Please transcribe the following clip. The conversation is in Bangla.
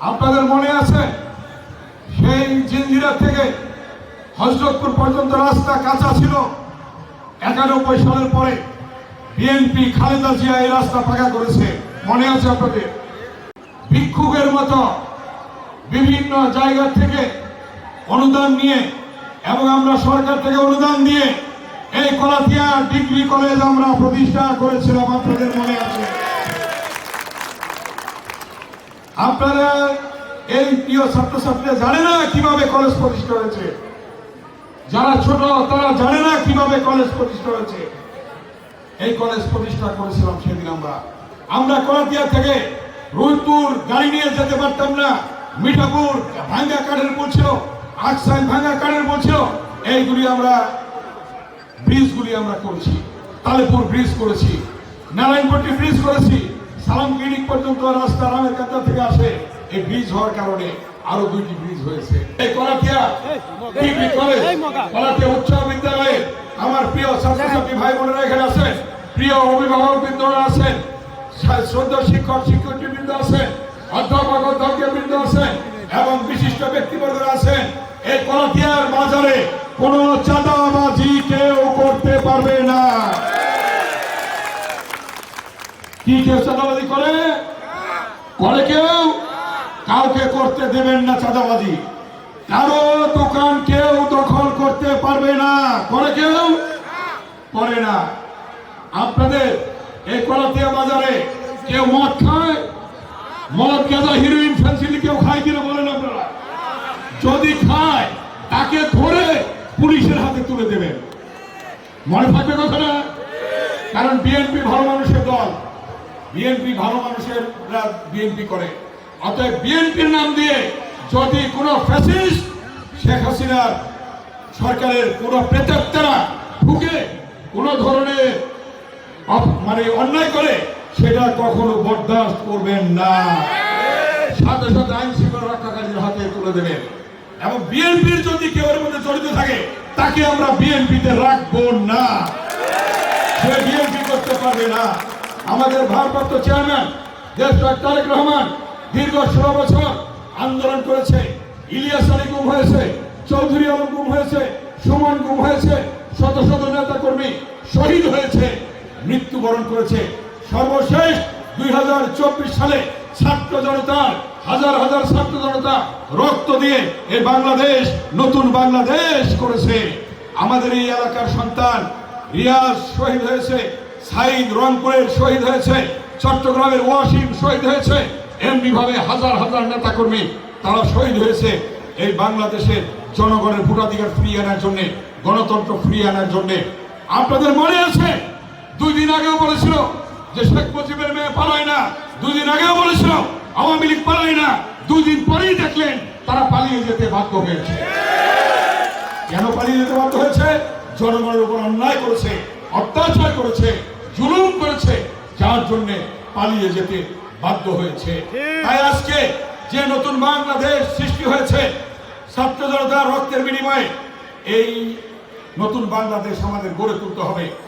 আপনাদের মনে আছে সেই জিঞ্জিরা থেকে হযরতপুর পর্যন্ত রাস্তা কাঁচা ছিল। 91 সালের পরে বিএনপি খালেদা জিয়া এই রাস্তা পাকা করেছে, মনে আছে আপনাদের? ভিক্ষুকের মতো বিভিন্ন জায়গা থেকে অনুদান নিয়ে এবং আমরা সরকার থেকে অনুদান দিয়ে এই কলাতিয়া ডিগ্রি কলেজ আমরা প্রতিষ্ঠা করেছিলাম, আপনাদের মনে আছে? আপনারা এই প্রিয় ছাত্রছাত্রীরা জানে না কিভাবে কলেজ প্রতিষ্ঠা হয়েছে, যারা ছোট তারা জানে না কিভাবে কলেজ প্রতিষ্ঠা হয়েছে। এই কলেজ প্রতিষ্ঠা করেছিলাম সেদিন আমরা কলাতিয়া থেকে রুইপুর গাড়ি নিয়ে যেতে পারতাম না, মিঠাপুর ভাঙ্গা কাঠের বলছিল, আকসাইল ভাঙ্গা কাঠের বলছিল। এইগুলি ব্রিজগুলি আমরা করেছি, তালেপুর ব্রিজ করেছি, নারায়ণপট্টি ব্রিজ করেছি, সালাম ক্লিনিক পর্যন্ত রাস্তা রামের কাঁচা থেকে আসে। এই ব্রিজ হওয়ার কারণে আরো 2টি ব্রিজ হয়েছে। এই কলাতিয়া ডিগ্রি কলেজ, কলাতিয়া উচ্চ বিদ্যালয়ে আমার প্রিয় ছাত্রছাত্রী ভাই বোনেরা এখানে আছেন, প্রিয় অভিভাবক বৃন্দরা আছেন, শ্রদ্ধা শিক্ষক শিক্ষার্থীবৃন্দ আছেন, অধ্যাপক অধ্যক্ষবৃন্দ আছেন এবং বিশিষ্ট ব্যক্তিবর্গরা আছেন। এই কলাতিয়ার বাজারে কোনো চাঁদাবাজি কেউ করতে পারবে না। কি কেউ চাঁদাবাজি করে কেউ? কাউকে করতে দেবেন না চাঁদাবাজি। কারো দোকান কেউ দখল করতে পারবে না। করে কেউ? করে না। আপনাদের এই কলাতিয়া বাজারে কেউ মদ খায়? মদ, গাঁজা, হিরোইন, ফেন্সিডিল কেউ খায় কিনা বলেন আপনারা? যদি খায় তাকে ধরে পুলিশের হাতে তুলে দেবেন, মনে থাকবে কথাটা? কারণ বিএনপি ভালো মানুষের দল, বিএনপি ভালো মানুষের বিএনপি করে। অতএব বিএনপির নাম দিয়ে যদি কোনো ফ্যাসিস্ট শেখ হাসিনার সরকারের কোনো প্রেতাত্মারা ঢুকে কোনো ধরনের অন্যায় করে, সেটা কখনো বরদাস্ত করবেন না। সাথে সাথে আইন শৃঙ্খলা রক্ষাকারীর হাতে তুলে দেবেন। এবং বিএনপির যদি কেউ এর মধ্যে জড়িত থাকে তাকে আমরা বিএনপিতে রাখবো না, সে বিএনপি করতে পারবে না। আমাদের ভারপ্রাপ্ত চেয়ারম্যান দেশনায়ক তারেক রহমান দীর্ঘ 16 বছর আন্দোলন করেছে। ইলিয়াস আলী গুম হয়েছে, চৌধুরী আলম গুম হয়েছে, সুমন গুম হয়েছে, শত শত নেতা কর্মী শহীদ হয়েছে, মৃত্যুবরণ করেছে। সর্বশেষ 2024 সালে ছাত্র জনতার হাজার হাজার ছাত্র জনতা রক্ত দিয়ে এই বাংলাদেশ নতুন বাংলাদেশ করেছে। আমাদের এই এলাকার সন্তান রিয়াজ শহীদ হয়েছে, সাইদ রংপুরের শহীদ হয়েছে, চট্টগ্রামের ওয়াসিম শহীদ হয়েছে। এমনি ভাবে হাজার হাজার নেতা কর্মী তারা শহীদ হয়েছে এই বাংলাদেশের জনগণের ভোটাধিকার ফিরিয়ে আনার জন্য, গণতন্ত্র ফিরিয়ে আনার জন্য। আপনাদের মনে আছে 2 দিন আগেও বলেছিল যে শেখ মুজিবের মেয়ে পালায় না, 2 দিন আগেও বলেছিল আওয়ামী লীগ পালায় না। 2 দিন পরেই দেখলেন তারা পালিয়ে যেতে বাধ্য হয়েছে। কেন পালিয়ে যেতে বাধ্য হয়েছে? জনগণের উপর অন্যায় করেছে, অত্যাচার করেছে, জুলুম করেছে, যার জন্য পালিয়ে যেতে বাধ্য হয়েছে। তাই আজকে যে নতুন বাংলাদেশ সৃষ্টি হয়েছে ছাত্র জনতার রক্তের বিনিময়ে, এই নতুন বাংলাদেশ আমাদের গড়ে তুলতে হবে।